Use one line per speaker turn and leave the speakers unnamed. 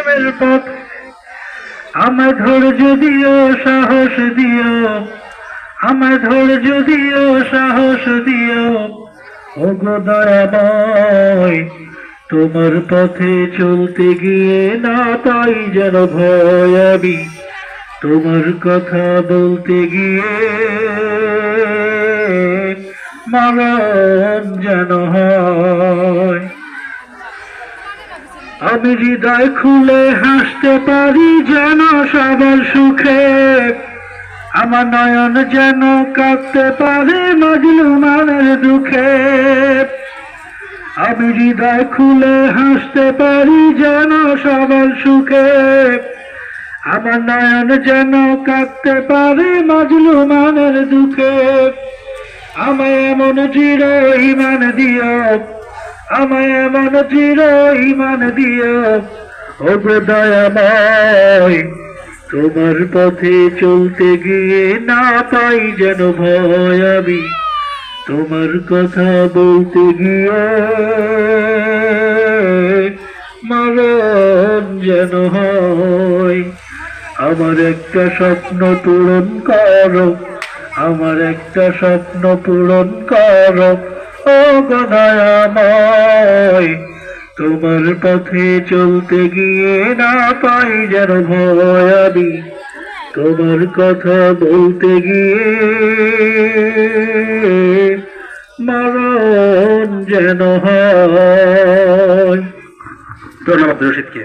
প্রেমের পথ আমার ধৈর্য দিও সাহস দিও আমার ধৈর্য দিও সাহস দিও ওগো দয়াময় তোমার পথে চলতে গিয়ে না পাই যেন ভয় আমি তোমার কথা বলতে গিয়ে মরণ যেন হয়। আমি হৃদয় খুলে হাসতে পারি যেন সবার সুখে আমার নয়ন যেন কাঁদতে পারে মাজলুমের দুঃখে আমি হৃদয় খুলে হাসতে পারি যেন সবার সুখে আমার নয়ন যেন কাঁদতে পারে মাজলুমের দুঃখে আমায় এমন চির ঈমান দিও আমায় এমন চির ঈমান দিও ওগো দয়াময় তোমার পথে চলতে গিয়ে না পাই যেন ভয় আমি তোমার কথা বলতে গিয়ে মরণ যেন হয়। আমার একটা স্বপ্ন পূরণ করো আমার একটা স্বপ্ন পূরণ করো ওগো দয়াময় তোমার পথে চলতে গিয়ে না পাই যেন ভয় আমি তোমার কথা বলতে গিয়ে মরণ যেন হয়। ধন্যবাদ রশিদকে।